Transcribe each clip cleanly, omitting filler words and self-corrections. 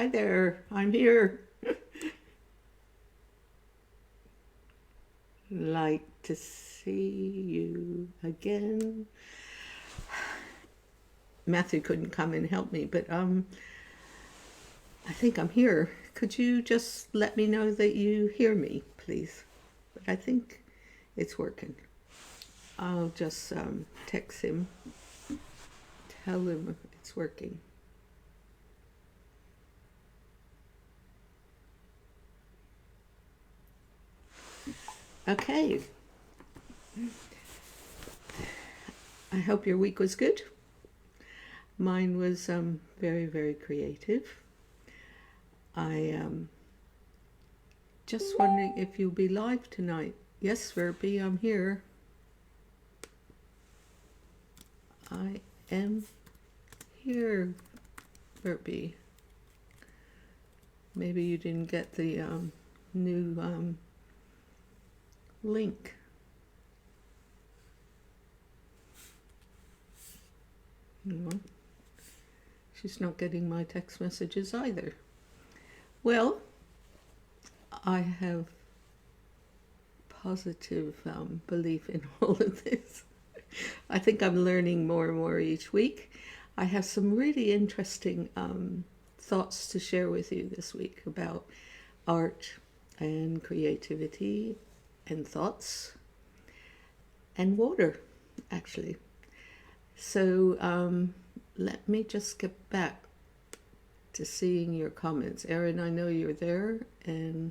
Hi there, I'm here. Like to see you again. Matthew couldn't come and help me, but I think I'm here. Could you just let me know that you hear me, please? But I think it's working. I'll just text him, tell him it's working. Okay. I hope your week was good. Mine was very, very creative. I just wondering if you'll be live tonight. Yes, Verby, I'm here. I am here, Verby. Maybe you didn't get the new link. No. She's not getting my text messages either. Well, I have positive belief in all of this. I think I'm learning more and more each week. I have some really interesting thoughts to share with you this week about art and creativity and thoughts and water, actually. So let me just get back to seeing your comments. Erin, I know you're there, and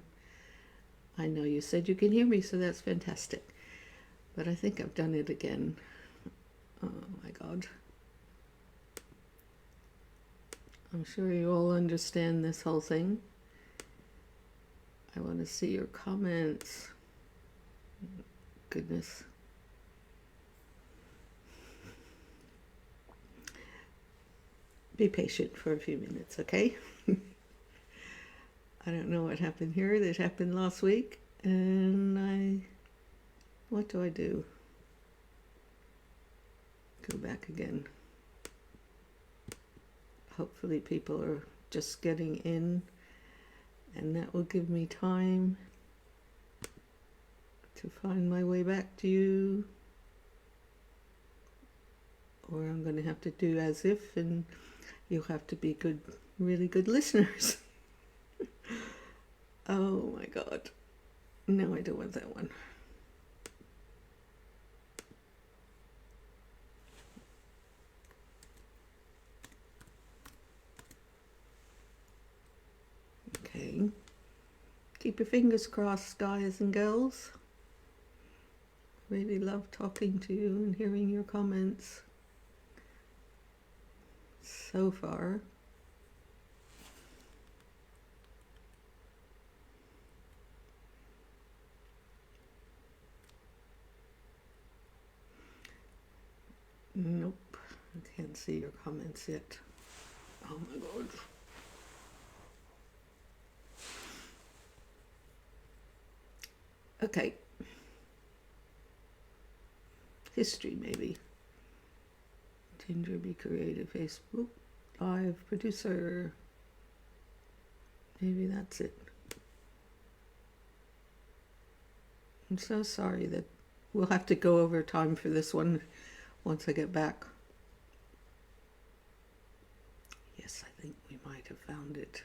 I know you said you can hear me, so that's fantastic. But I think I've done it again. Oh my God. I'm sure you all understand this whole thing. I want to see your comments. Goodness. Be patient for a few minutes, okay? I don't know what happened here. This happened last week, and what do I do? Go back again. Hopefully people are just getting in, and that will give me time to find my way back to you. Or I'm going to have to do as if, and you'll have to be good, really good listeners. Oh my God. No, I don't want that one. Okay. Keep your fingers crossed, guys and girls. Really love talking to you and hearing your comments. So far. Nope, I can't see your comments yet. Oh my God. Okay. History, maybe. Ginger Be Creative, Facebook Live producer. Maybe that's it. I'm so sorry that we'll have to go over time for this one once I get back. Yes, I think we might have found it.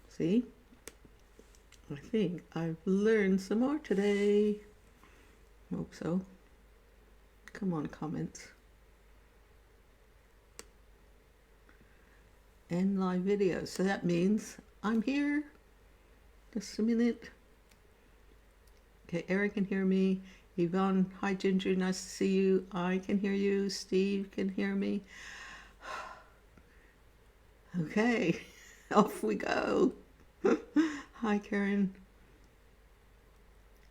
See? I think I've learned some more today. Hope so. Come on, comments. And live video. So that means I'm here. Just a minute. Okay, Eric can hear me. Yvonne, hi Ginger, nice to see you. I can hear you. Steve can hear me. Okay, off we go. Hi Karen.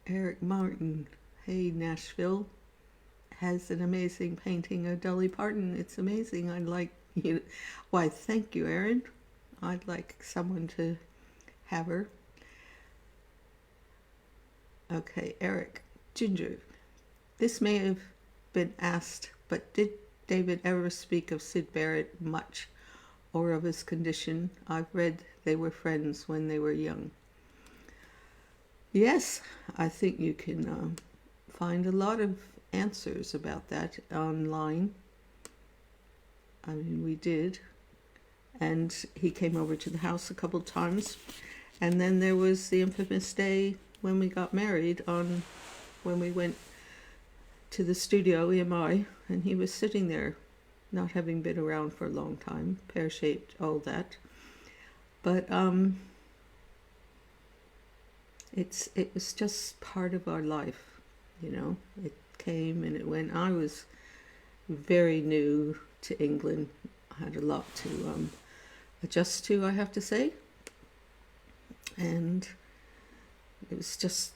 Eric Martin. Hey Nashville. Has an amazing painting of Dolly Parton. It's amazing. I'd like you. Why, thank you, Erin. I'd like someone to have her. Okay, Eric. Ginger. This may have been asked, but did David ever speak of Syd Barrett much or of his condition. I've read they were friends when they were young. Yes, I think you can find a lot of answers about that online. I mean, we did. And he came over to the house a couple times. And then there was the infamous day when we got married, when we went to the studio, EMI, and he was sitting there, not having been around for a long time, pear-shaped, all that. But it was just part of our life, you know. It came and it went. I was very new to England. I had a lot to adjust to, I have to say. And it was just,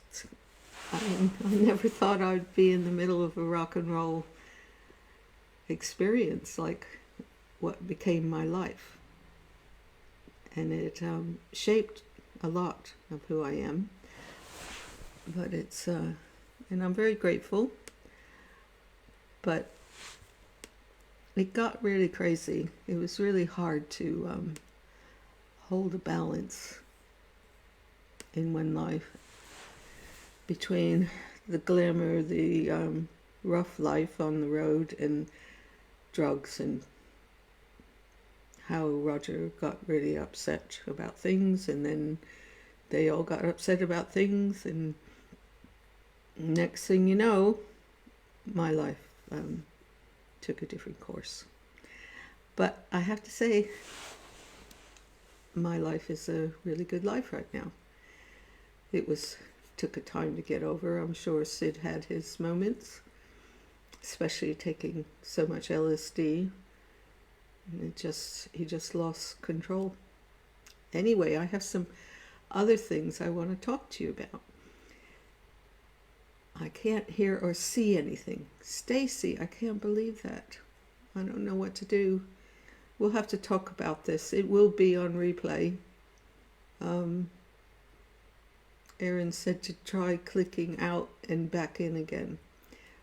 I never thought I'd be in the middle of a rock and roll experience like what became my life. And it shaped a lot of who I am. But it's, and I'm very grateful. But it got really crazy. It was really hard to hold a balance in one life between the glamour, the rough life on the road, and drugs, and how Roger got really upset about things, and then they all got upset about things, and next thing you know, my life took a different course. But I have to say, my life is a really good life right now. It took a time to get over. I'm sure Sid had his moments, especially taking so much LSD. And he just lost control. Anyway, I have some other things I want to talk to you about. I can't hear or see anything. Stacy, I can't believe that. I don't know what to do. We'll have to talk about this. It will be on replay. Erin said to try clicking out and back in again.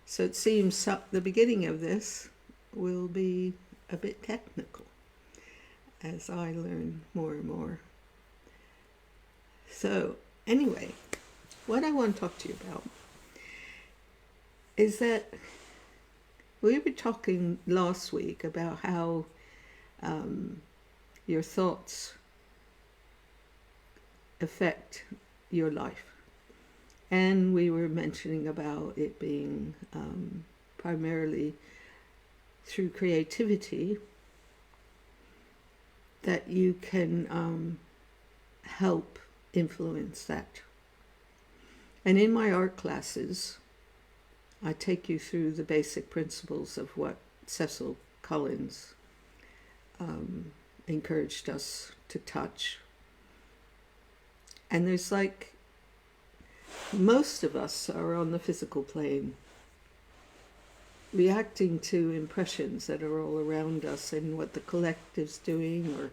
So it seems the beginning of this will be a bit technical as I learn more and more. So anyway, what I want to talk to you about is that we were talking last week about how your thoughts affect your life. And we were mentioning about it being primarily through creativity that you can help influence that. And in my art classes, I take you through the basic principles of what Cecil Collins encouraged us to touch. And there's like, most of us are on the physical plane, reacting to impressions that are all around us and what the collective's doing, or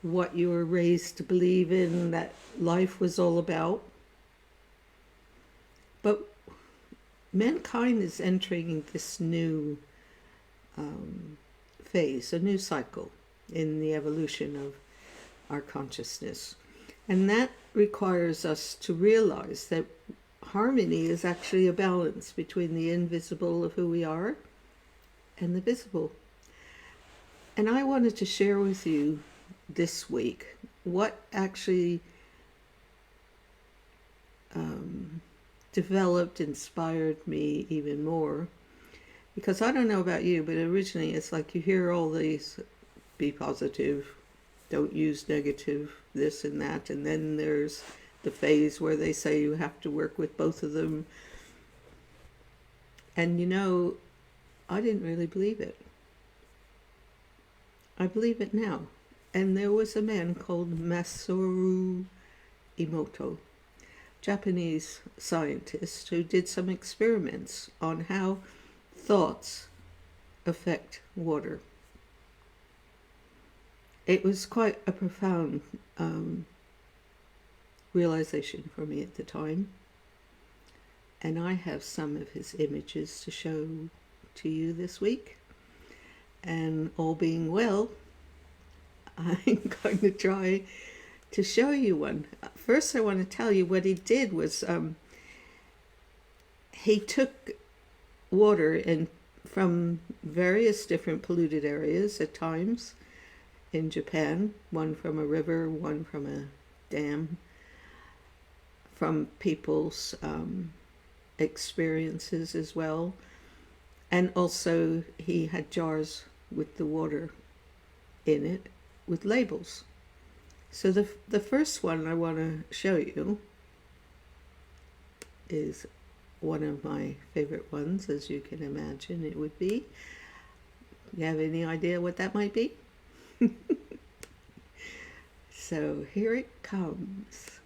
what you were raised to believe in that life was all about. But mankind is entering this new phase, a new cycle in the evolution of our consciousness. And that requires us to realize that harmony is actually a balance between the invisible of who we are and the visible. And I wanted to share with you this week what actually developed, inspired me even more. Because I don't know about you, but originally it's like you hear all these, be positive, don't use negative, this and that, and then there's the phase where they say you have to work with both of them. And you know, I didn't really believe it. I believe it now. And there was a man called Masaru Emoto, Japanese scientist, who did some experiments on how thoughts affect water. It was quite a profound realization for me at the time. And I have some of his images to show to you this week. And all being well, I'm going to try to show you one. First, I want to tell you what he did was he took water from various different polluted areas at times in Japan, one from a river, one from a dam, from people's experiences as well. And also he had jars with the water in it with labels. So the first one I want to show you is one of my favorite ones, as you can imagine it would be. You have any idea what that might be? So here it comes.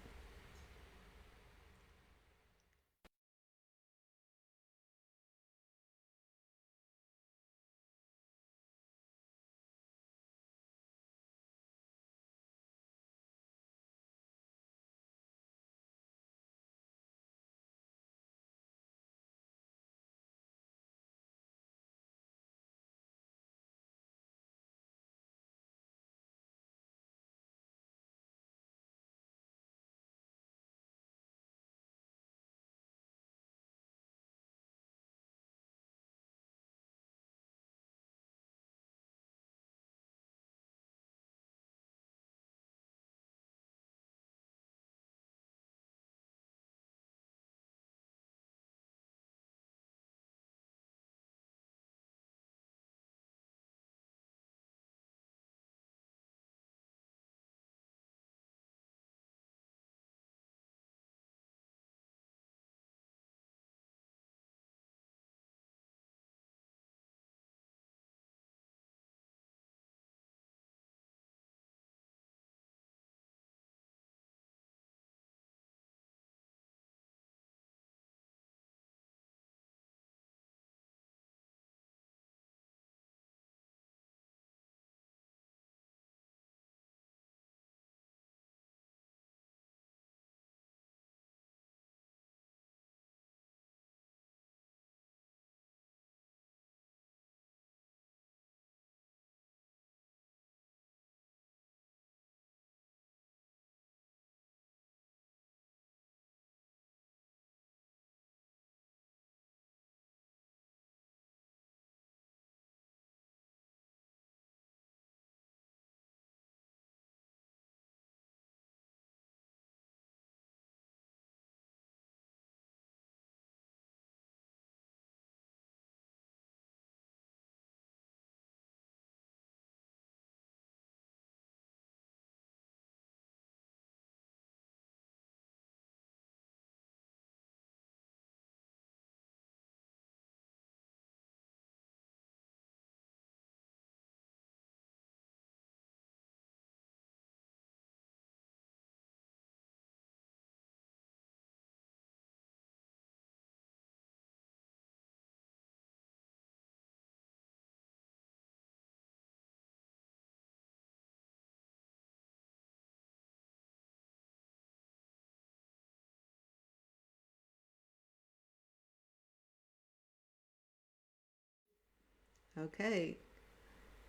Okay,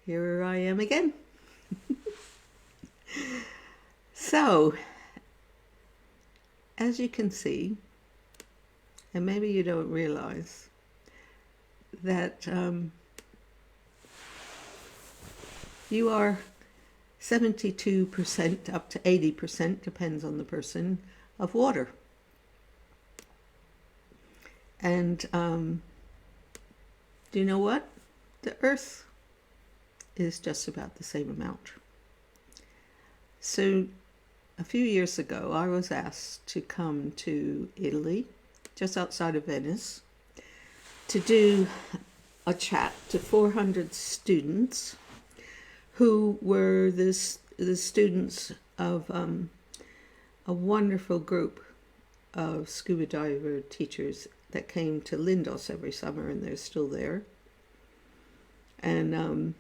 here I am again. So, as you can see, and maybe you don't realize, that you are 72% up to 80%, depends on the person, of water. And do you know what? The earth is just about the same amount. So a few years ago, I was asked to come to Italy, just outside of Venice, to do a chat to 400 students who were the students of a wonderful group of scuba diver teachers that came to Lindos every summer, and they're still there. And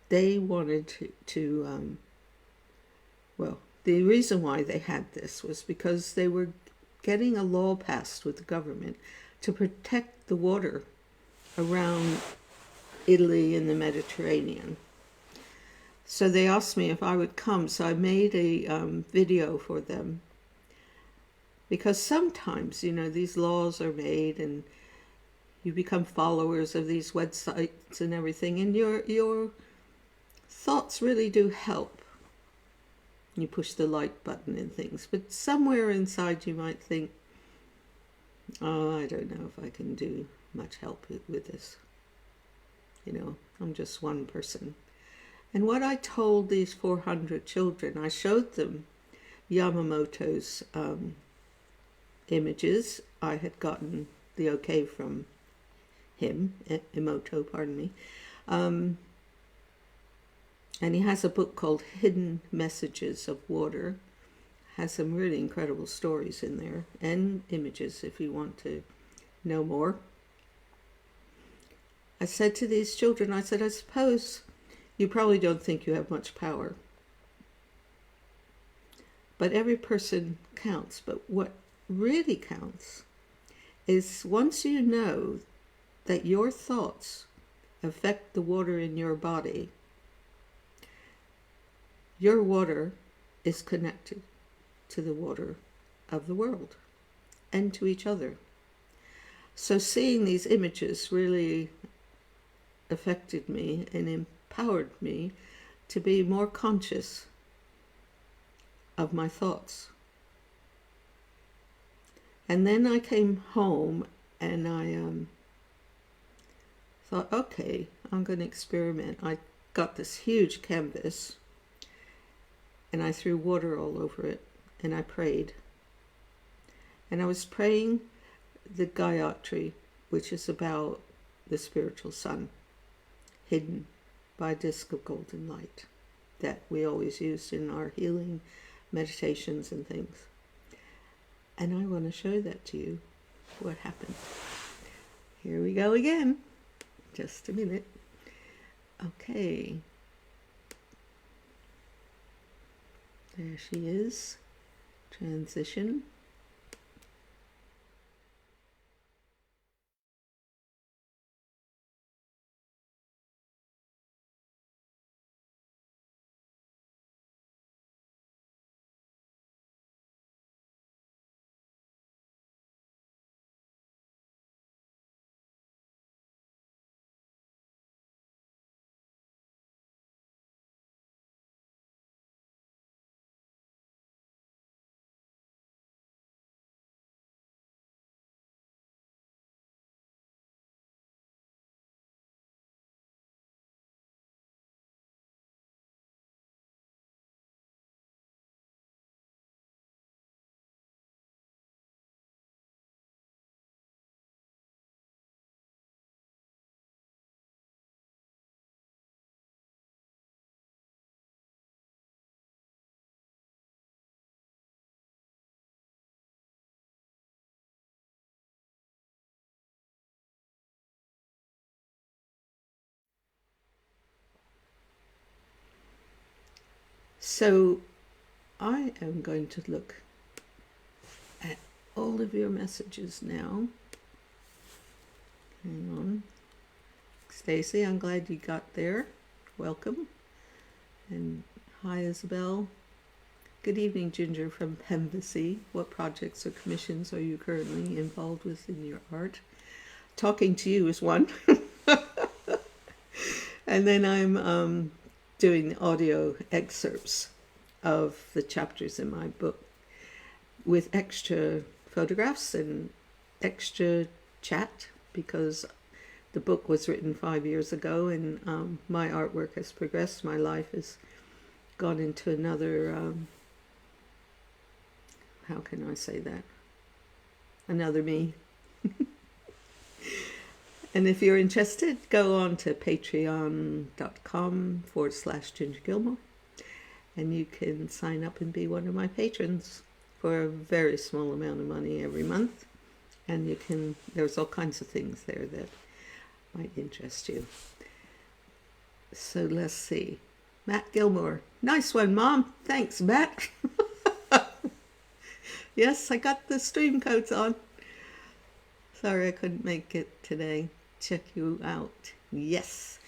they wanted to well, the reason why they had this was because they were getting a law passed with the government to protect the water around Italy and the Mediterranean. So they asked me if I would come, so I made a video for them. Because sometimes, these laws are made and you become followers of these websites and everything, and your thoughts really do help. You push the like button and things, but somewhere inside you might think, oh, I don't know if I can do much help with this. I'm just one person. And what I told these 400 children, I showed them Yamamoto's images. I had gotten the okay from him, Emoto, pardon me. And he has a book called Hidden Messages of Water. Has some really incredible stories in there and images if you want to know more. I said to these children, I said, I suppose you probably don't think you have much power. But every person counts. But what really counts is once you know that your thoughts affect the water in your body, your water is connected to the water of the world and to each other. So seeing these images really affected me and empowered me to be more conscious of my thoughts. And then I came home and I thought, okay, I'm going to experiment. I got this huge canvas and I threw water all over it and I prayed. And I was praying the Gayatri, which is about the spiritual sun, hidden by a disc of golden light that we always used in our healing meditations and things. And I want to show that to you, what happened. Here we go again. Just a minute. Okay. There she is. Transition. So I am going to look at all of your messages now. Hang on. Stacy, I'm glad you got there. Welcome. And hi, Isabel. Good evening, Ginger from Pembassy. What projects or commissions are you currently involved with in your art? Talking to you is one. And then I'm doing audio excerpts of the chapters in my book with extra photographs and extra chat, because the book was written 5 years ago and my artwork has progressed. My life has gone into another, how can I say that? Another me. And if you're interested, go on to patreon.com/Ginger Gilmour and you can sign up and be one of my patrons for a very small amount of money every month. And you can, there's all kinds of things there that might interest you. So let's see. Matt Gilmour. Nice one, Mom. Thanks, Matt. Yes, I got the stream codes on. Sorry I couldn't make it today. Check you out. Yes.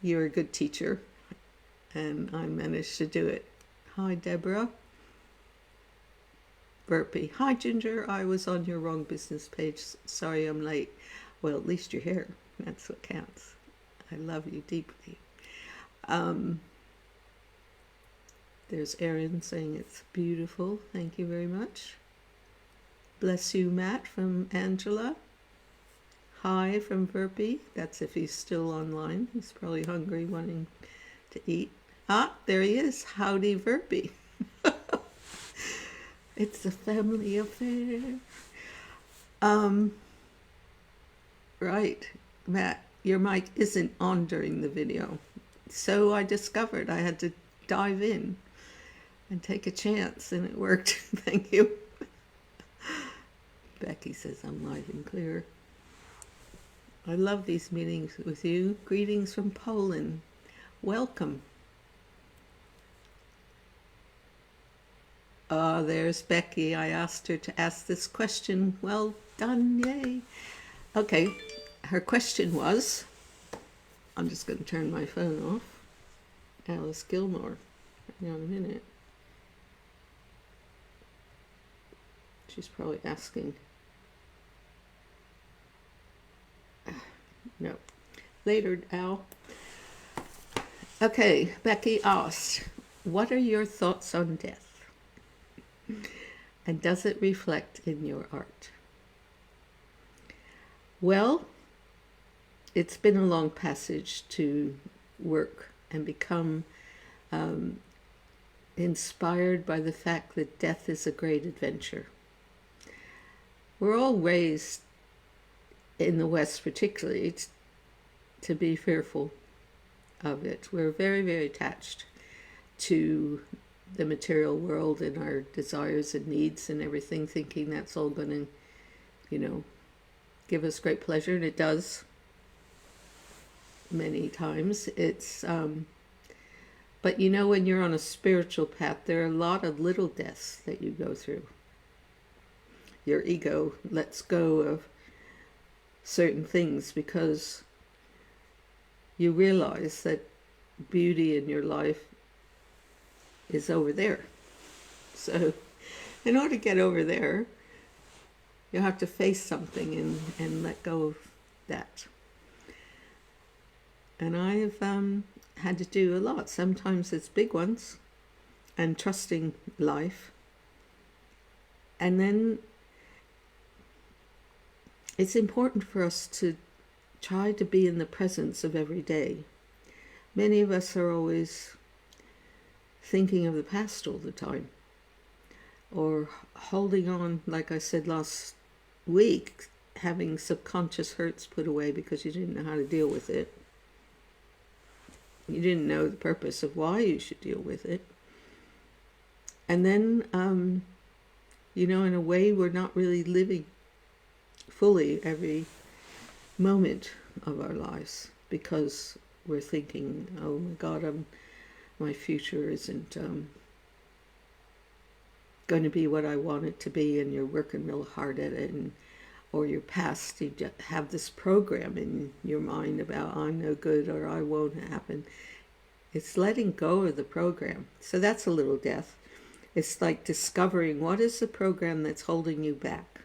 you're a good teacher, and I managed to do it. Hi, Deborah. Burpee. Hi, Ginger. I was on your wrong business page. Sorry I'm late. Well, at least you're here. That's what counts. I love you deeply. There's Erin saying it's beautiful. Thank you very much. Bless you, Matt, from Angela. Hi from Burpee. That's if he's still online. He's probably hungry, wanting to eat. Ah, there he is. Howdy, Burpee. It's a family affair. Right, Matt, your mic isn't on during the video. So I discovered I had to dive in and take a chance, and it worked. Thank you. Becky says I'm live and clear. I love these meetings with you. Greetings from Poland. Welcome. There's Becky. I asked her to ask this question. Well done, yay. Okay, her question was, I'm just going to turn my phone off. Alice Gilmour. Hang on a minute. She's probably asking. No. Later, Al. Okay, Becky asked, what are your thoughts on death? And does it reflect in your art? Well, it's been a long passage to work and become inspired by the fact that death is a great adventure. We're all raised, in the West particularly, to be fearful of it. We're very, very attached to the material world and our desires and needs and everything, thinking that's all going to, give us great pleasure, and it does many times. It's but when you're on a spiritual path, there are a lot of little deaths that you go through. Your ego lets go of certain things because you realize that beauty in your life is over there. So in order to get over there, you have to face something and let go of that. And I've had to do a lot. Sometimes it's big ones and trusting life. And then it's important for us to try to be in the presence of every day. Many of us are always thinking of the past all the time, or holding on, like I said last week, having subconscious hurts put away because you didn't know how to deal with it. You didn't know the purpose of why you should deal with it. And then, in a way, we're not really living fully every moment of our lives because we're thinking, oh my God, my future isn't going to be what I want it to be, and you're working real hard at it, or your past, you just have this program in your mind about I'm no good or I won't happen. It's letting go of the program. So that's a little death. It's like discovering what is the program that's holding you back.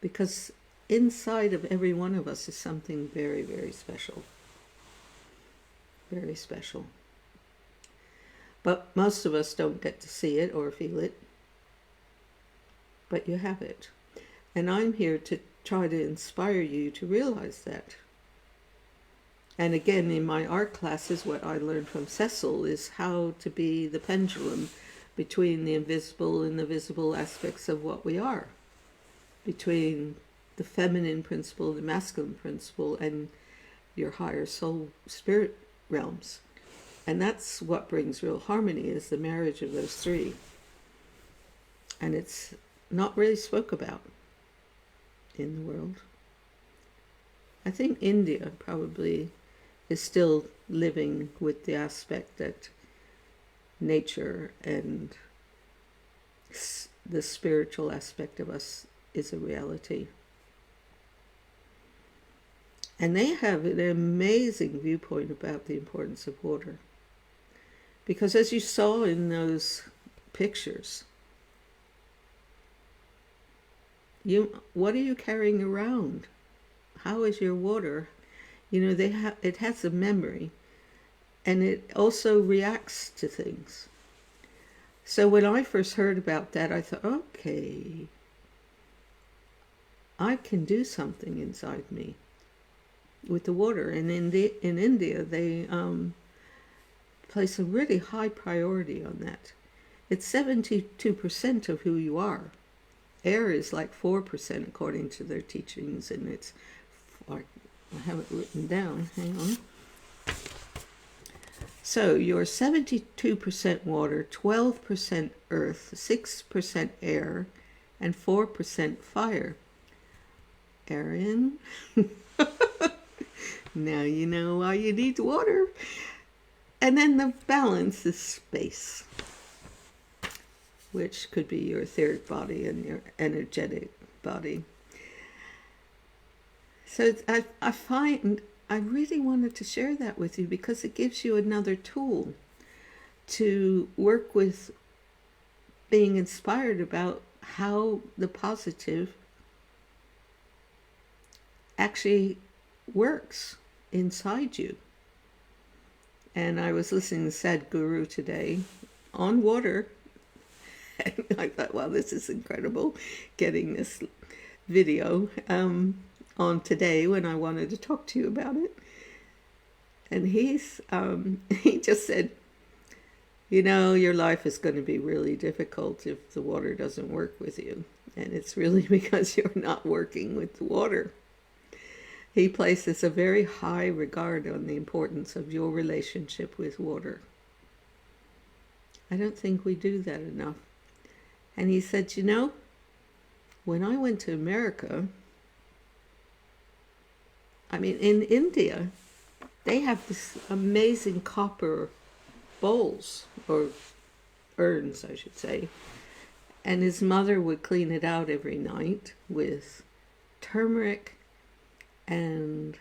Because inside of every one of us is something very, very special. Very special. But most of us don't get to see it or feel it. But you have it. And I'm here to try to inspire you to realize that. And again, in my art classes, what I learned from Cecil is how to be the pendulum between the invisible and the visible aspects of what we are. Between the feminine principle, the masculine principle, and your higher soul spirit realms. And that's what brings real harmony, is the marriage of those three. And it's not really spoke about in the world. I think India probably is still living with the aspect that nature and the spiritual aspect of us is a reality. And they have an amazing viewpoint about the importance of water. Because as you saw in those pictures, what are you carrying around? How is your water? It has a memory, and it also reacts to things. So when I first heard about that, I thought, okay, I can do something inside me with the water. And in India, they place a really high priority on that. It's 72% of who you are. Air is like 4% according to their teachings, and it's, I have it written down, hang on. So you're 72% water, 12% earth, 6% air, and 4% fire. Erin, now you know why you need water. And then the balance is space, which could be your etheric body and your energetic body. So I find I really wanted to share that with you because it gives you another tool to work with being inspired about how the positive actually works inside you. And I was listening to Sadhguru today on water. And I thought, wow, this is incredible, getting this video on today when I wanted to talk to you about it. And he just said, your life is going to be really difficult if the water doesn't work with you. And it's really because you're not working with the water. He places a very high regard on the importance of your relationship with water. I don't think we do that enough. And he said, when I went to America, in India, they have this amazing copper bowls, or urns, I should say. And his mother would clean it out every night with turmeric and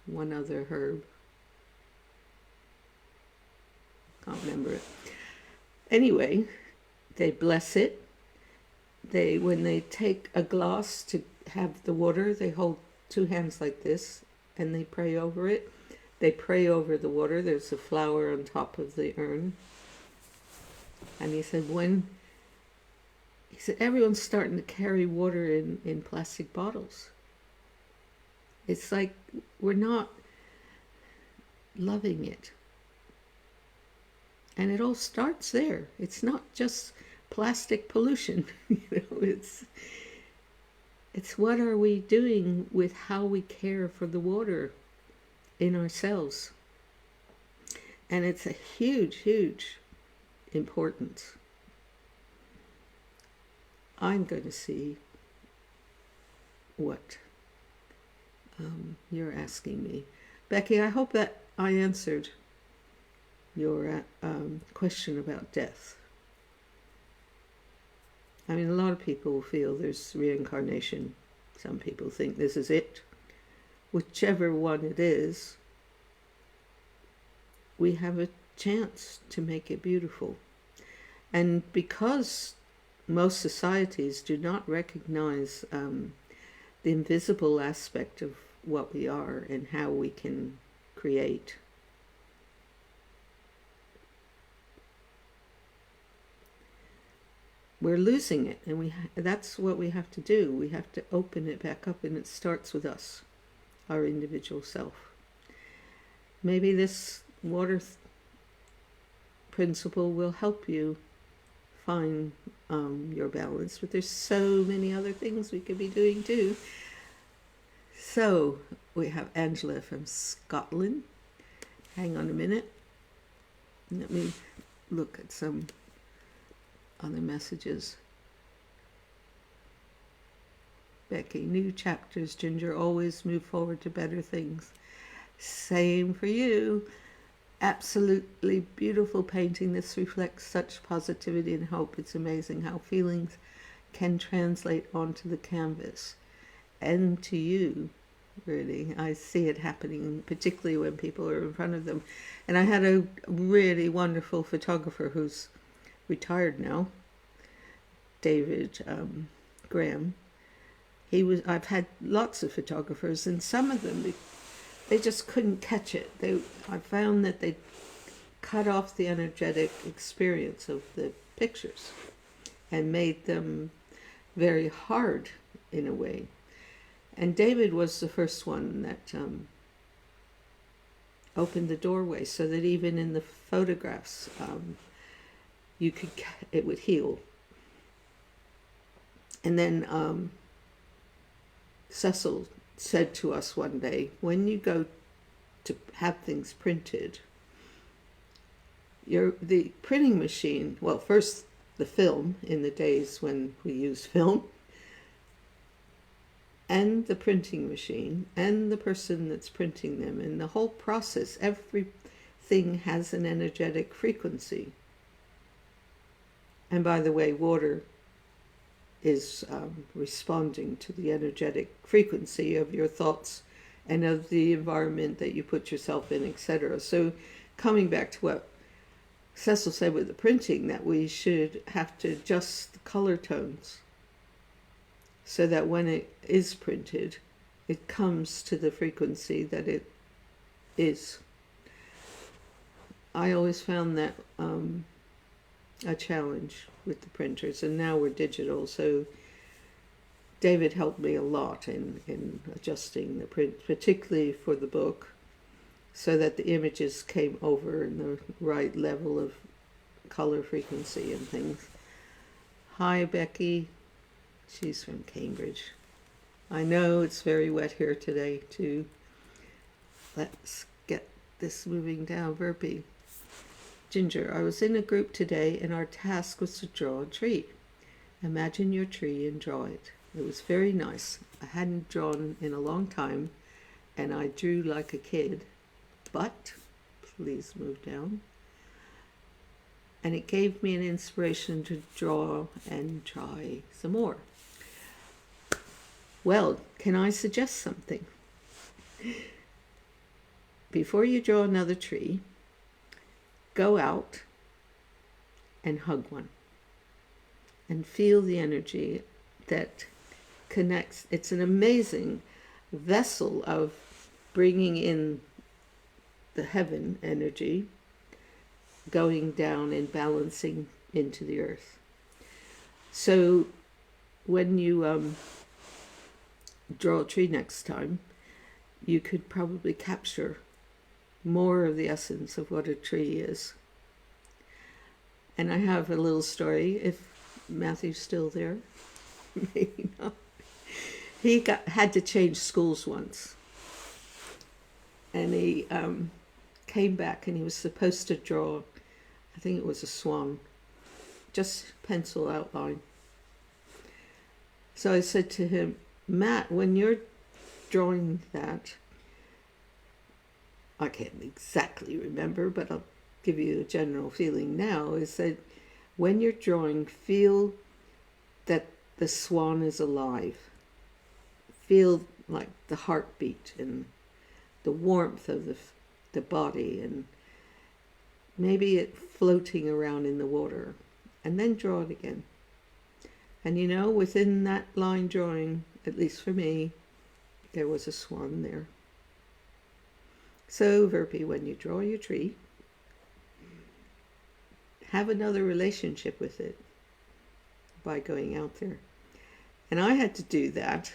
one other herb. Can't remember it. Anyway, they bless it. When they take a glass to have the water, they hold two hands like this and they pray over it. They pray over the water. There's a flower on top of the urn. And he said, everyone's starting to carry water in plastic bottles. It's like we're not loving it. And it all starts there. It's not just plastic pollution. It's what are we doing with how we care for the water in ourselves. And it's a huge, huge importance. I'm going to see what you're asking me. Becky, I hope that I answered your question about death. A lot of people feel there's reincarnation. Some people think this is it. Whichever one it is, we have a chance to make it beautiful. And because most societies do not recognize the invisible aspect of what we are and how we can create, we're losing it, and that's what we have to do. We have to open it back up, and it starts with us, our individual self. Maybe this water principle will help you find your balance, but there's so many other things we could be doing too. So we have Angela from Scotland. Hang on a minute. Let me look at some other messages. Becky, new chapters, Ginger, always move forward to better things. Same for you. Absolutely beautiful painting. This reflects such positivity and hope. It's amazing how feelings can translate onto the canvas and to you. really. I see it happening, particularly when people are in front of them. And I had a really wonderful photographer who's retired now, David Graham. I've had lots of photographers, and some of them, they just couldn't catch it. I found that they cut off the energetic experience of the pictures and made them very hard in a way. And David was the first one that opened the doorway so that even in the photographs, it would heal. And then Cecil said to us one day, when you go to have things printed, the printing machine, well, first the film in the days when we used film, and the printing machine, and the person that's printing them, and the whole process, everything has an energetic frequency. And by the way, water is responding to the energetic frequency of your thoughts and of the environment that you put yourself in, etc. So coming back to what Cecil said with the printing, that we should have to adjust the color tones so that when it is printed, it comes to the frequency that it is. I always found that a challenge with the printers, and now we're digital, so David helped me a lot in adjusting the print, particularly for the book, so that the images came over in the right level of color frequency and things. Hi, Becky. She's from Cambridge. I know it's very wet here today, too. Let's get this moving down. Burpee. Ginger, I was in a group today, and our task was to draw a tree. Imagine your tree and draw it. It was very nice. I hadn't drawn in a long time, and I drew like a kid. But, please move down. And it gave me an inspiration to draw and try some more. Well, can I suggest something? Before you draw another tree, go out and hug one and feel the energy that connects. It's an amazing vessel of bringing in the heaven energy, going down and balancing into the earth. So when you draw a tree next time, you could probably capture more of the essence of what a tree is. And I have a little story, if Matthew's still there. Maybe not. He had to change schools once, and he came back and he was supposed to draw, I think it was a swan, just pencil outline. So I said to him, Matt, when you're drawing that, I can't exactly remember, but I'll give you a general feeling now, is that when you're drawing, feel that the swan is alive. Feel like the heartbeat and the warmth of the body, and maybe it floating around in the water, and then draw it again. And you know, within that line drawing, at least for me, there was a swan there. So, Verpy, when you draw your tree, have another relationship with it by going out there. And I had to do that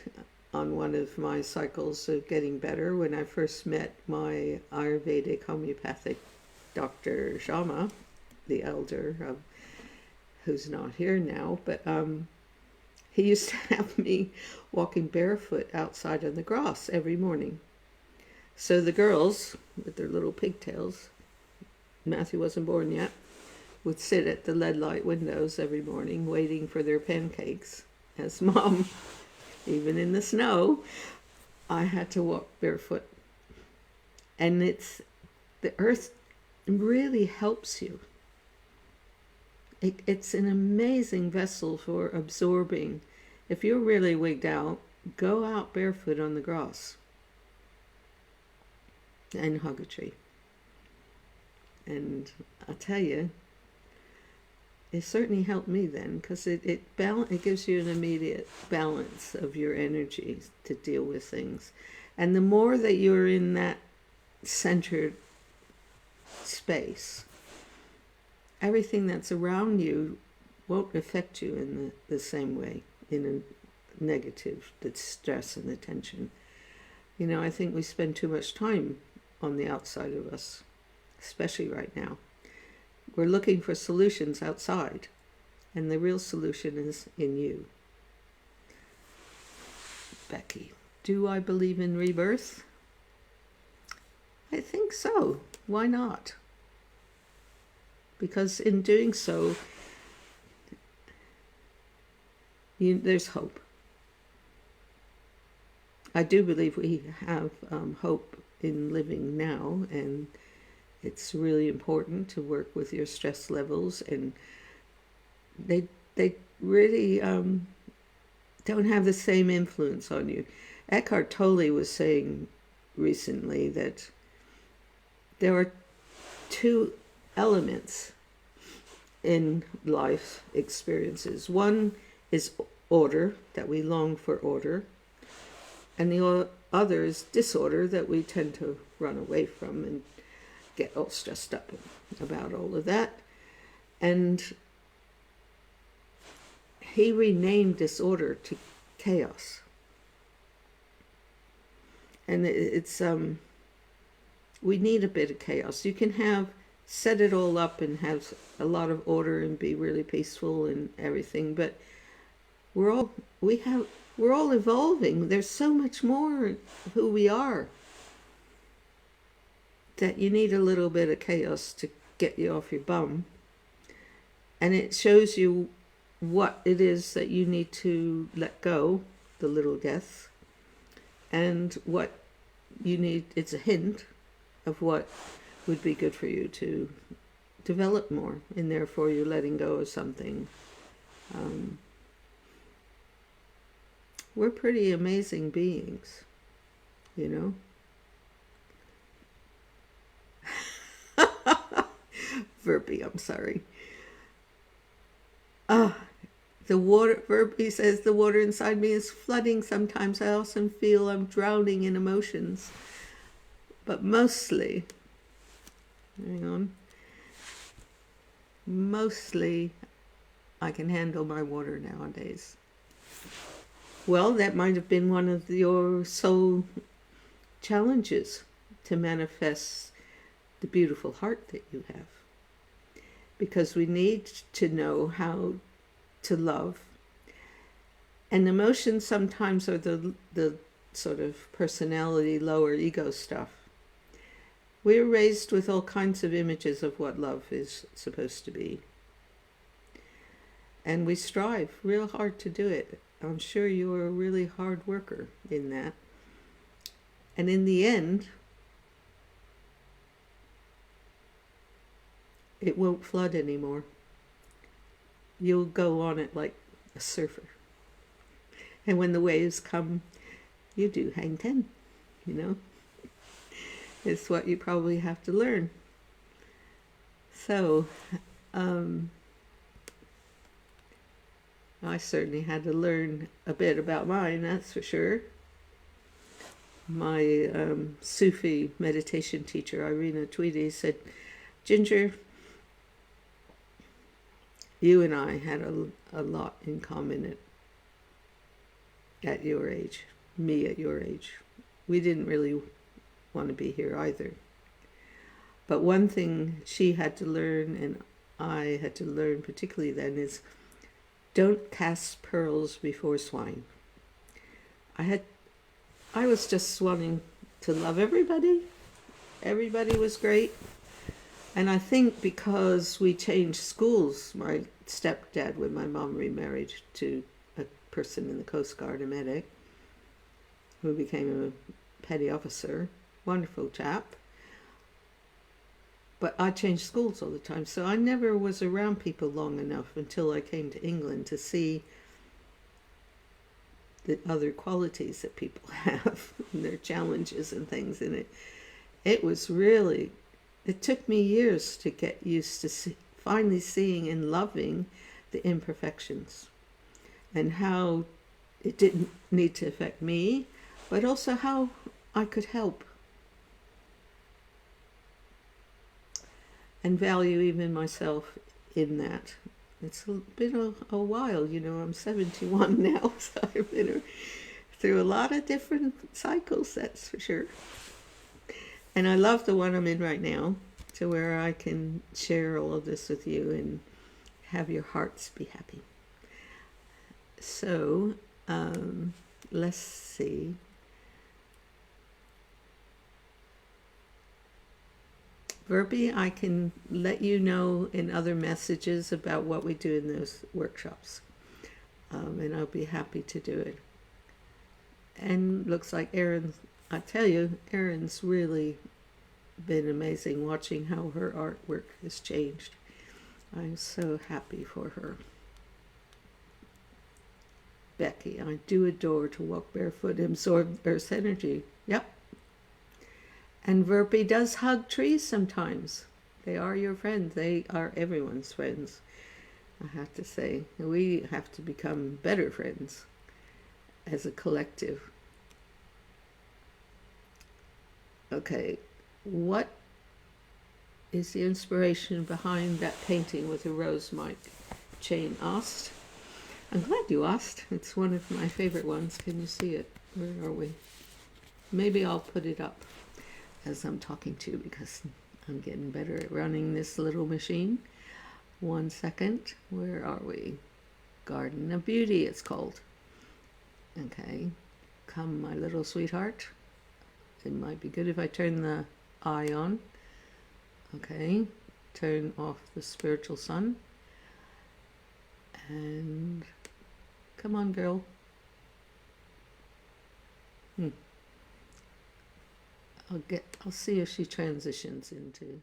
on one of my cycles of getting better when I first met my Ayurvedic homeopathic Dr. Sharma, the elder, who's not here now, but he used to have me walking barefoot outside on the grass every morning. So the girls, with their little pigtails, Matthew wasn't born yet, would sit at the lead light windows every morning waiting for their pancakes. As Mom, even in the snow, I had to walk barefoot. And the earth really helps you. It's an amazing vessel for absorbing. If you're really wigged out, go out barefoot on the grass. and hug a tree. And I'll tell you, it certainly helped me then, because it gives you an immediate balance of your energy to deal with things. And the more that you're in that centered space, everything that's around you won't affect you in the same way, in a negative, the stress and the tension. You know, I think we spend too much time on the outside of us, especially right now. We're looking for solutions outside, and the real solution is in you. Becky, do I believe in rebirth? I think so. Why not? Because in doing so, there's hope. I do believe we have hope in living now, and it's really important to work with your stress levels, and they really don't have the same influence on you. Eckhart Tolle was saying recently that there are two elements in life experiences. One is order, that we long for order, and the other is disorder, that we tend to run away from and get all stressed up about all of that. And he renamed disorder to chaos. And it's we need a bit of chaos. You can set it all up and have a lot of order and be really peaceful and everything, but we're all evolving. There's so much more of who we are that you need a little bit of chaos to get you off your bum. And it shows you what it is that you need to let go, the little deaths, and what you need. It's a hint of what would be good for you to develop more, and therefore you're letting go of something. We're pretty amazing beings, you know. Verby, I'm sorry. The water, Verby says, the water inside me is flooding. Sometimes I also feel I'm drowning in emotions. But mostly, mostly I can handle my water nowadays. Well, that might have been one of your soul challenges, to manifest the beautiful heart that you have. Because we need to know how to love. And emotions sometimes are the sort of personality, lower ego stuff. We're raised with all kinds of images of what love is supposed to be. And we strive real hard to do it. I'm sure you're a really hard worker in that. And in the end, it won't flood anymore. You'll go on it like a surfer. And when the waves come, you do hang 10, you know. It's what you probably have to learn. So, I certainly had to learn a bit about mine, that's for sure. My Sufi meditation teacher, Irina Tweedy, said, Ginger, you and I had a lot in common at your age, me at your age. We didn't really want to be here either. But one thing she had to learn, and I had to learn particularly then, is don't cast pearls before swine. I was just wanting to love everybody. Everybody was great. And I think because we changed schools, my stepdad, when my mom remarried to a person in the Coast Guard, a medic, who became a petty officer, wonderful chap. But I changed schools all the time, so I never was around people long enough until I came to England to see the other qualities that people have and their challenges and things in it. it was really, it took me years to get used to finally seeing and loving the imperfections and how it didn't need to affect me, but also how I could help and value even myself in that. It's been a while, you know, I'm 71 now, so I've been through a lot of different cycles, that's for sure. And I love the one I'm in right now, to where I can share all of this with you and have your hearts be happy. So, let's see. Verbi, I can let you know in other messages about what we do in those workshops. And I'll be happy to do it. And looks like Erin, I tell you, Erin's really been amazing watching how her artwork has changed. I'm so happy for her. Becky, I do adore to walk barefoot and absorb Earth's energy. Yep. And Verbi does hug trees sometimes. They are your friends. They are everyone's friends, I have to say. We have to become better friends as a collective. Okay, what is the inspiration behind that painting with a rose mic? Jane asked. I'm glad you asked. It's one of my favorite ones. Can you see it? Where are we? Maybe I'll put it up as I'm talking to you because I'm getting better at running this little machine. 1 second. Where are we? Garden of Beauty, it's called. Okay. Come, my little sweetheart. It might be good if I turn the eye on. Okay. Turn off the spiritual sun. And come on, girl. I'll see if she transitions into.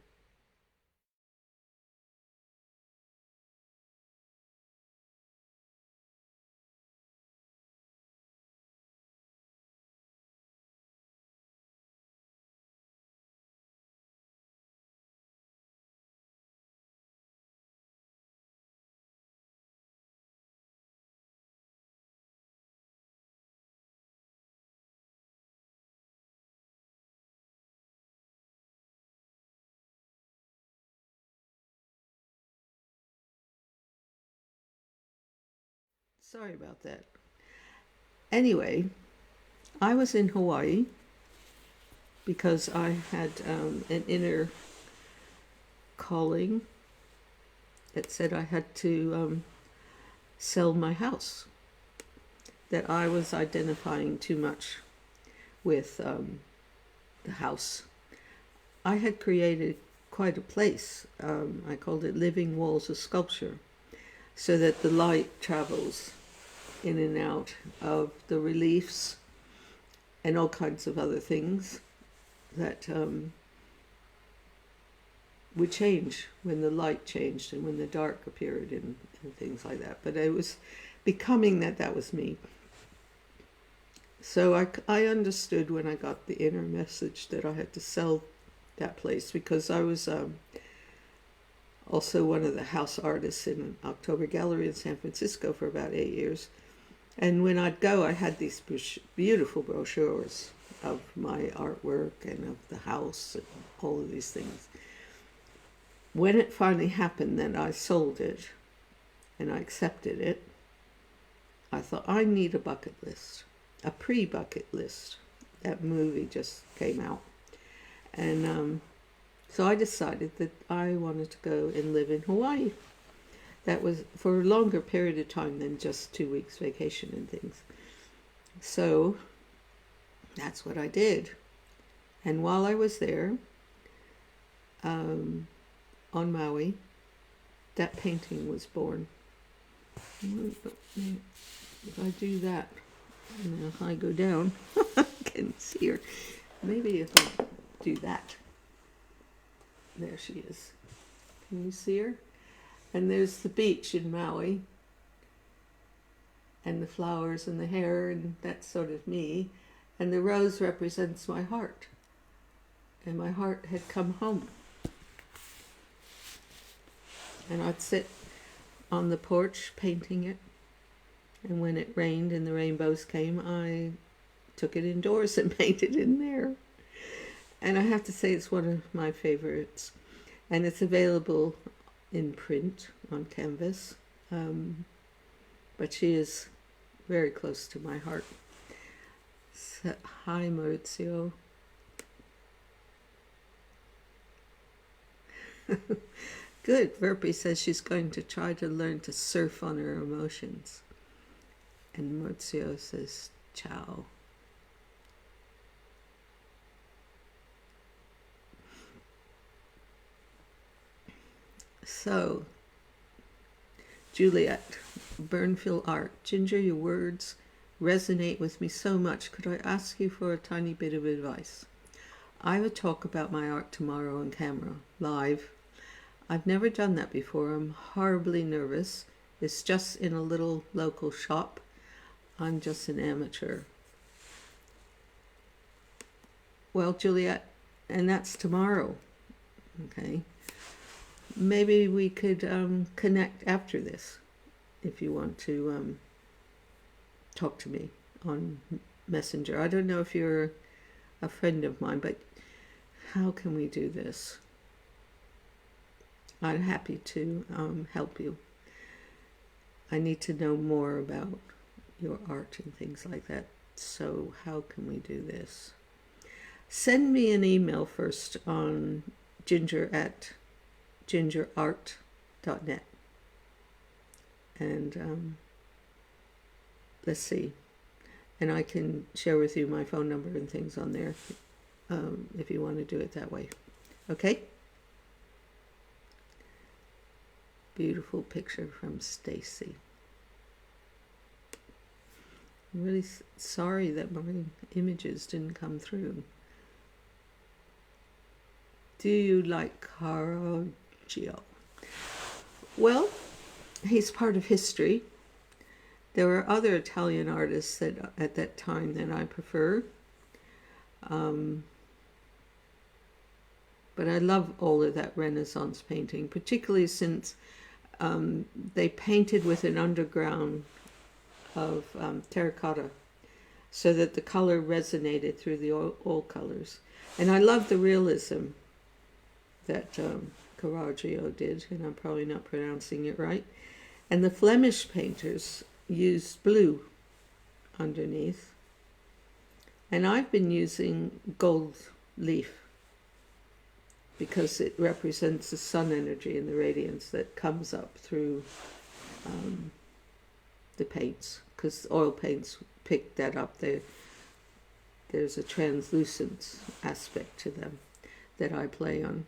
Sorry about that. Anyway, I was in Hawaii because I had an inner calling that said I had to sell my house, that I was identifying too much with the house. I had created quite a place. I called it Living Walls of Sculpture, so that the light travels in and out of the reliefs and all kinds of other things that would change when the light changed and when the dark appeared and things like that. But it was becoming that was me. So I understood when I got the inner message that I had to sell that place, because I was also one of the house artists in October Gallery in San Francisco for about 8 years. And when I'd go, I had these beautiful brochures of my artwork and of the house and all of these things. When it finally happened that I sold it and I accepted it, I thought, I need a bucket list, a pre-bucket list. That movie just came out. And so I decided that I wanted to go and live in Hawaii. That was for a longer period of time than just 2 weeks vacation and things. So that's what I did. And while I was there, on Maui, that painting was born. If I do that, and if I go down, I can see her. Maybe if I do that. There she is. Can you see her? And there's the beach in Maui, and the flowers and the hair, and that's sort of me. And the rose represents my heart. and my heart had come home. And I'd sit on the porch painting it, and when it rained and the rainbows came, I took it indoors and painted in there. And I have to say it's one of my favorites. And it's available in print on canvas. But she is very close to my heart. So, hi, Maurizio. Good. Verpi says she's going to try to learn to surf on her emotions. And Maurizio says, ciao. So, Juliet, Burnfield Art. Ginger, your words resonate with me so much. Could I ask you for a tiny bit of advice? I would talk about my art tomorrow on camera, live. I've never done that before. I'm horribly nervous. It's just in a little local shop. I'm just an amateur. Well, Juliet, and that's tomorrow. Okay. Maybe we could connect after this if you want to talk to me on Messenger. I don't know if you're a friend of mine, but how can we do this? I'm happy to help you. I need to know more about your art and things like that. So how can we do this? Send me an email first on ginger@gingerart.net. And let's see. And I can share with you my phone number and things on there if you want to do it that way. Okay? Beautiful picture from Stacy. I'm really sorry that my images didn't come through. Do you like Caravaggio? Well, he's part of history. There were other Italian artists that at that time that I prefer. But I love all of that Renaissance painting, particularly since they painted with an underground of terracotta so that the color resonated through the all colors. And I love the realism that Caravaggio did, and I'm probably not pronouncing it right. And the Flemish painters used blue underneath. And I've been using gold leaf because it represents the sun energy and the radiance that comes up through the paints, because oil paints pick that up. There's a translucent aspect to them that I play on.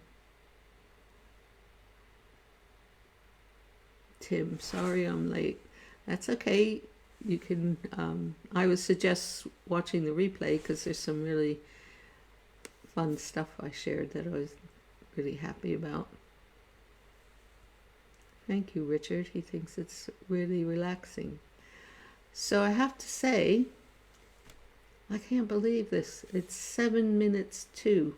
Tim, sorry I'm late. That's okay. You can, I would suggest watching the replay because there's some really fun stuff I shared that I was really happy about. Thank you, Richard. He thinks it's really relaxing. So I have to say, I can't believe this. It's 7 minutes to.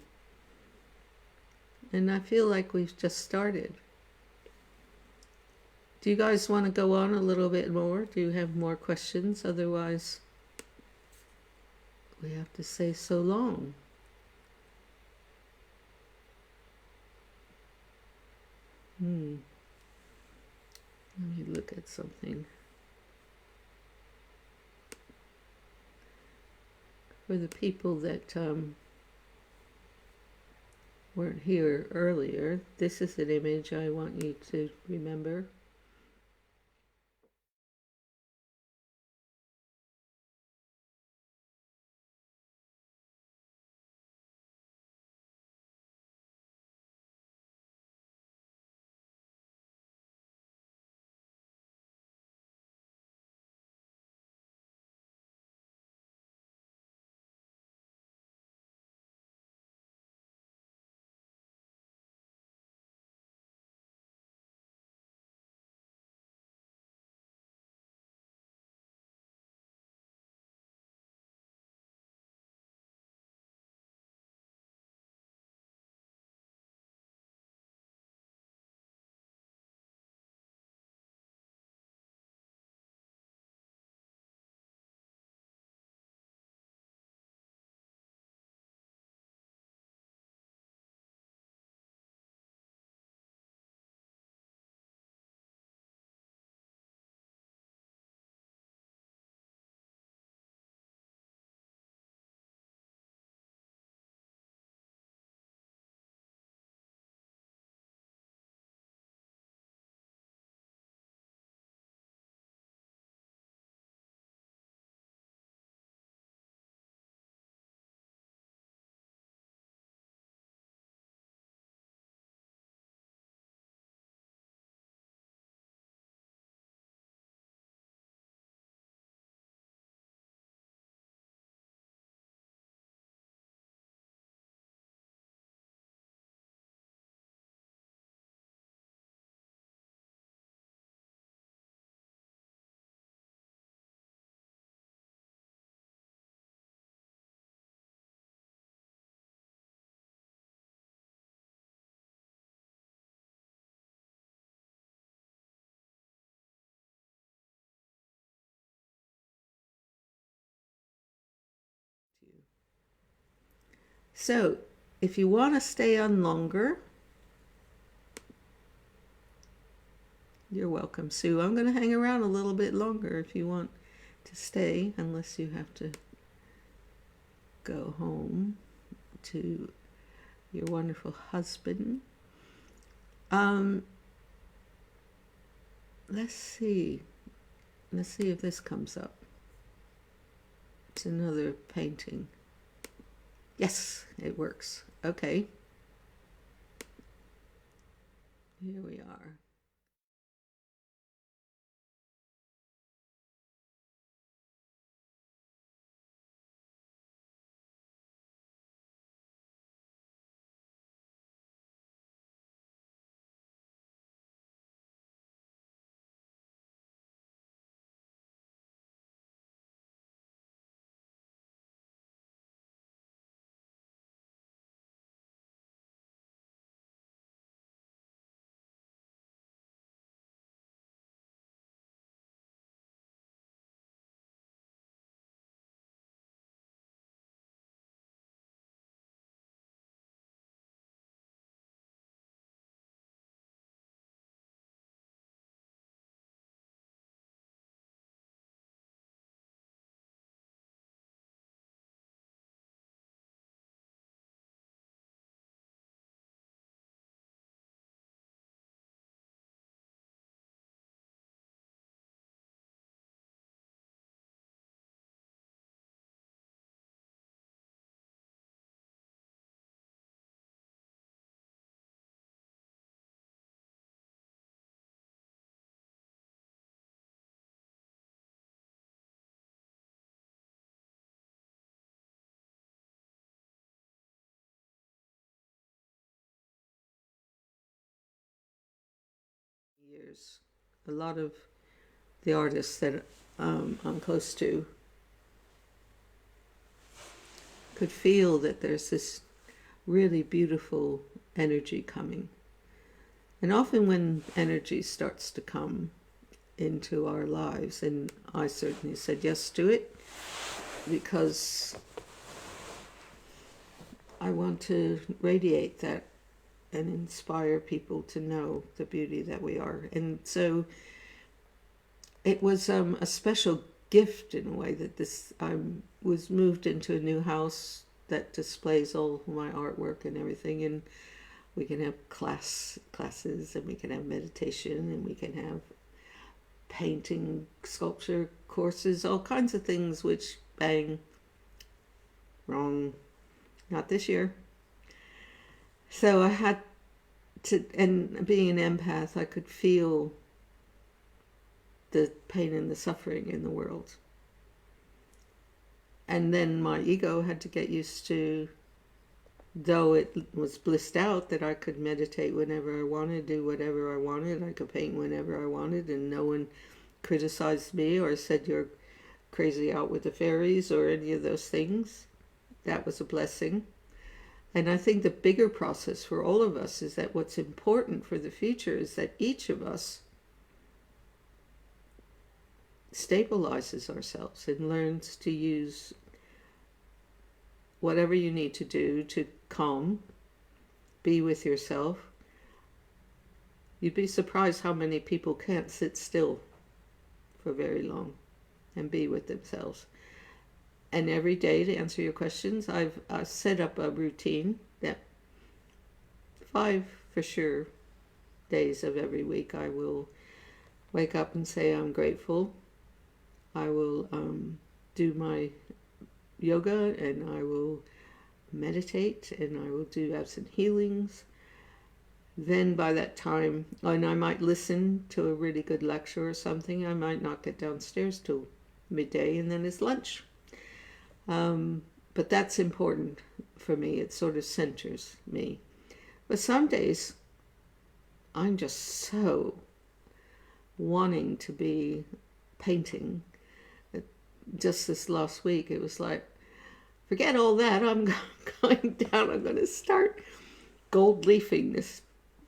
And I feel like we've just started. Do you guys want to go on a little bit more? Do you have more questions? Otherwise, we have to say so long. Let me look at something. For the people that weren't here earlier, this is an image I want you to remember. So, if you want to stay on longer, you're welcome, Sue. I'm going to hang around a little bit longer if you want to stay, unless you have to go home to your wonderful husband. Let's see. Let's see if this comes up. It's another painting. Yes, it works. Okay. Here we are. Years. A lot of the artists that I'm close to could feel that there's this really beautiful energy coming. And often when energy starts to come into our lives, and I certainly said yes to it, because I want to radiate that and inspire people to know the beauty that we are. And so it was a special gift in a way that this I was moved into a new house that displays all my artwork and everything, and we can have classes, and we can have meditation, and we can have painting, sculpture courses, all kinds of things, which bang, wrong, not this year. So I had to, and being an empath, I could feel the pain and the suffering in the world. And then my ego had to get used to, though it was blissed out that I could meditate whenever I wanted, do whatever I wanted, I could paint whenever I wanted, and no one criticized me or said you're crazy out with the fairies or any of those things. That was a blessing. And I think the bigger process for all of us is that what's important for the future is that each of us stabilizes ourselves and learns to use whatever you need to do to calm, be with yourself. You'd be surprised how many people can't sit still for very long and be with themselves. And every day, to answer your questions, I've set up a routine that 5 for sure days of every week I will wake up and say I'm grateful. I will do my yoga, and I will meditate, and I will do absent healings. Then by that time, and I might listen to a really good lecture or something, I might not get downstairs till midday, and then it's lunch. But that's important for me. It sort of centers me. But some days, I'm just so wanting to be painting. Just this last week, it was like, forget all that. I'm going down. I'm going to start gold leafing this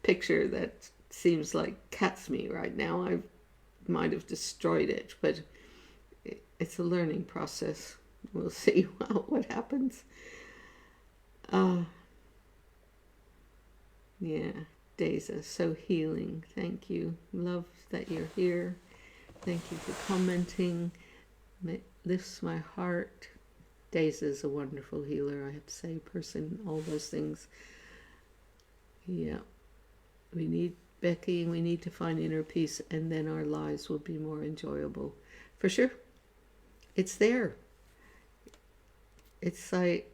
picture that seems like cat's meat right now. I might have destroyed it, but it's a learning process. We'll see what happens. Ah, yeah, Deza, so healing. Thank you. Love that you're here. Thank you for commenting. It lifts my heart. Deza is a wonderful healer, I have to say, person, all those things. Yeah, we need Becky, and we need to find inner peace, and then our lives will be more enjoyable. For sure. It's there. It's like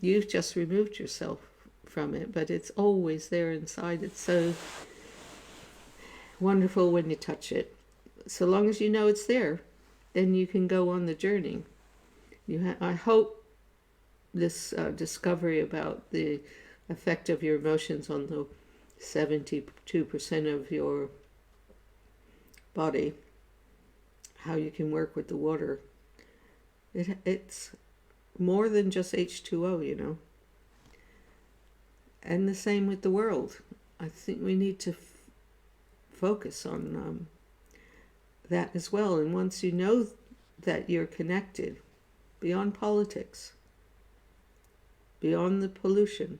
you've just removed yourself from it, but it's always there inside. It's so wonderful when you touch it. So long as you know it's there, then you can go on the journey. I hope this discovery about the effect of your emotions on the 72% of your body, how you can work with the water. It's more than just H2O, you know. And the same with the world. I think we need to focus on that as well. And once you know that you're connected, beyond politics, beyond the pollution,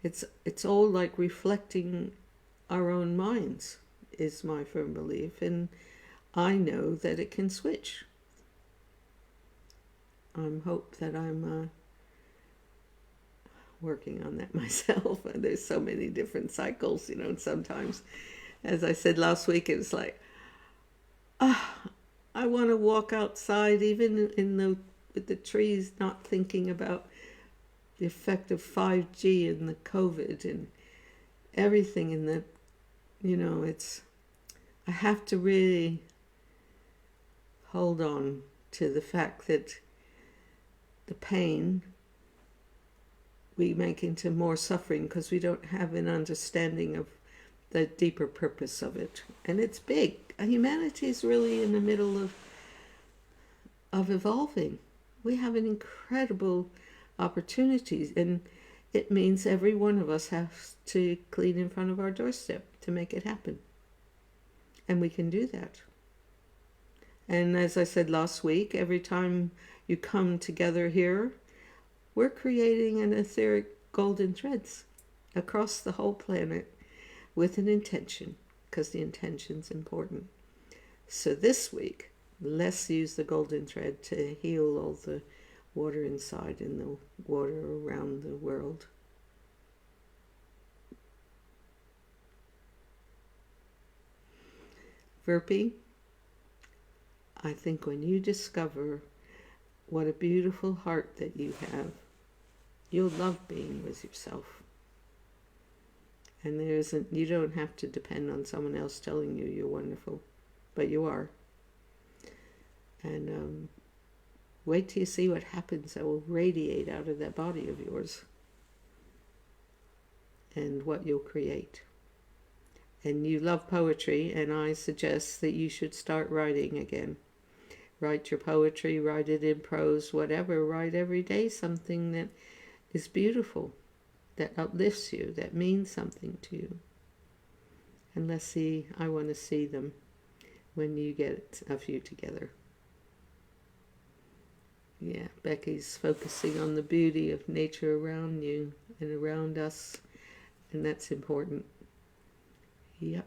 it's all like reflecting our own minds, is my firm belief. And I know that it can switch. I hope that I'm working on that myself. There's so many different cycles, you know, and sometimes, as I said last week, it's like, I want to walk outside, even with the trees, not thinking about the effect of 5G and the COVID and everything in the, you know, I have to really hold on to the fact that the pain we make into more suffering because we don't have an understanding of the deeper purpose of it. And it's big. Humanity is really in the middle of evolving. We have an incredible opportunity, and it means every one of us has to clean in front of our doorstep to make it happen. And we can do that. And as I said last week, every time you come together here, we're creating an etheric golden threads across the whole planet with an intention, because the intention's important. So this week, let's use the golden thread to heal all the water inside and the water around the world. Verpi, I think when you discover what a beautiful heart that you have, you'll love being with yourself. And you don't have to depend on someone else telling you you're wonderful, but you are. And wait till you see what happens that will radiate out of that body of yours and what you'll create. And you love poetry, and I suggest that you should start writing again. Write your poetry, write it in prose, whatever. Write every day something that is beautiful, that uplifts you, that means something to you. And I want to see them when you get a few together. Yeah, Becky's focusing on the beauty of nature around you and around us, and that's important. Yep.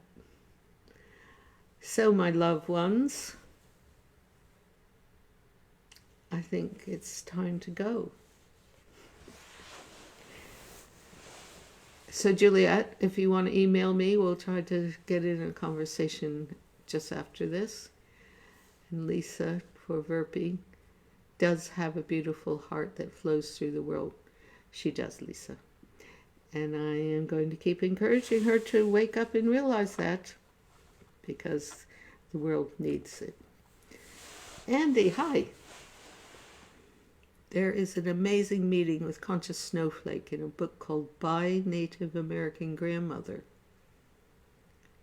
So, my loved ones, I think it's time to go. So, Juliet, if you want to email me, we'll try to get in a conversation just after this. And Lisa, for Verpi, does have a beautiful heart that flows through the world. She does, Lisa. And I am going to keep encouraging her to wake up and realize that, because the world needs it. Andy, hi. There is an amazing meeting with Conscious Snowflake in a book called By Native American Grandmother.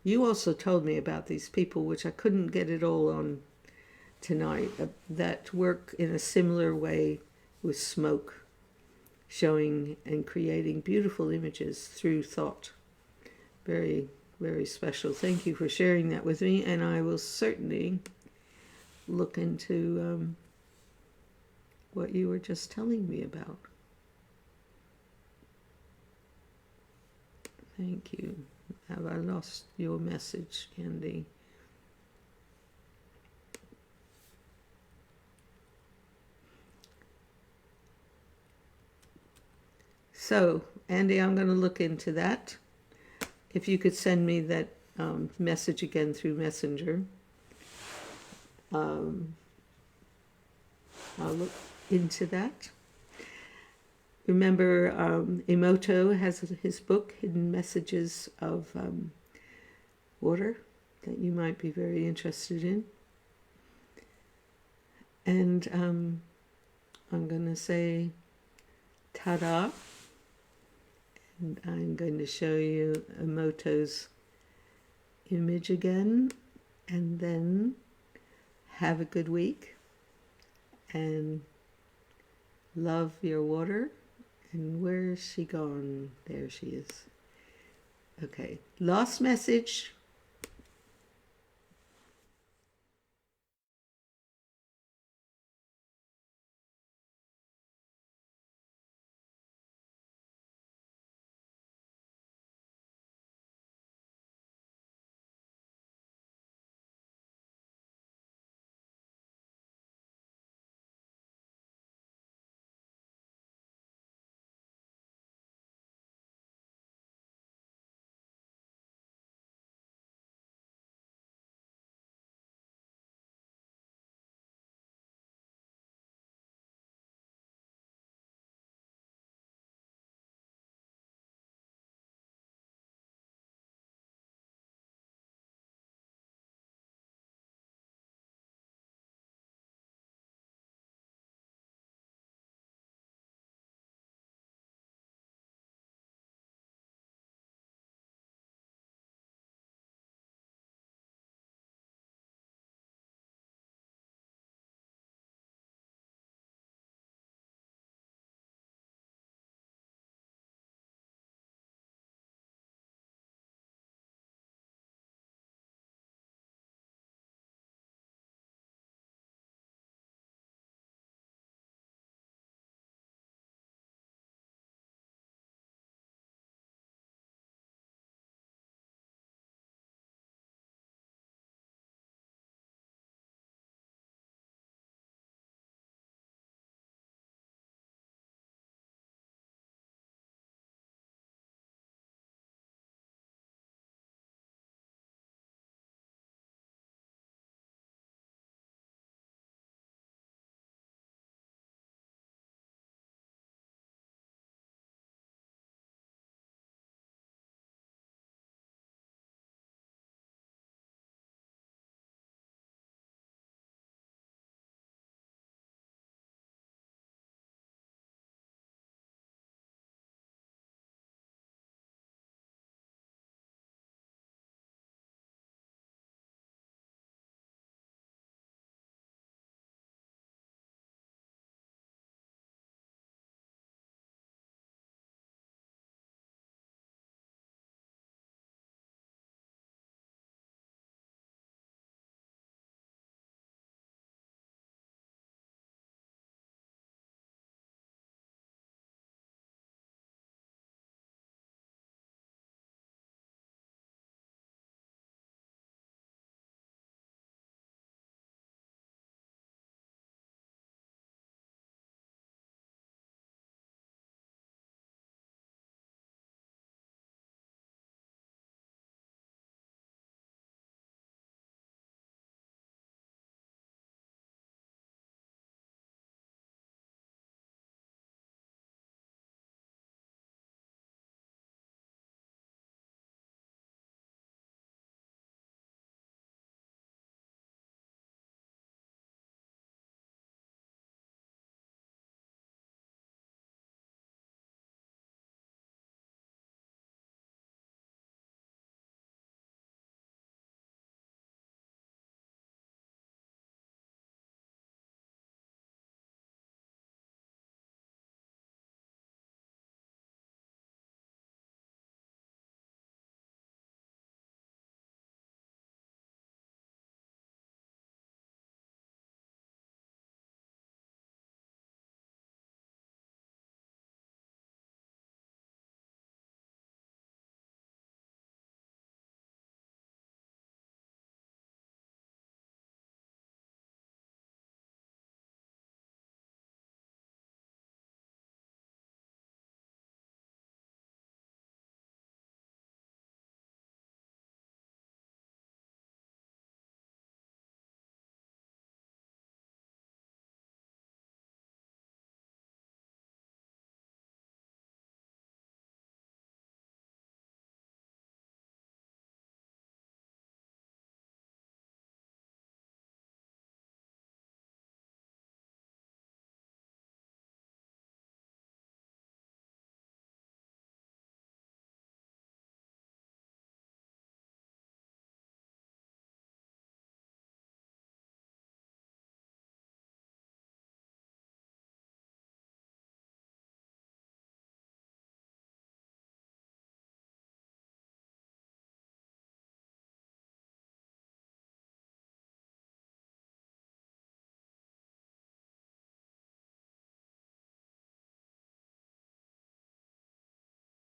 You also told me about these people, which I couldn't get it all on tonight, that work in a similar way with smoke, showing and creating beautiful images through thought. Very, very special. Thank you for sharing that with me, and I will certainly look into what you were just telling me about. Thank you. Have I lost your message, Andy? So, Andy, I'm going to look into that. If you could send me that message again through Messenger, I'll look into that. Remember, Emoto has his book, Hidden Messages of Water, that you might be very interested in. And I'm going to say ta-da. And I'm going to show you Emoto's image again, and then have a good week and love your water. And where is she gone? There she is. Okay, last message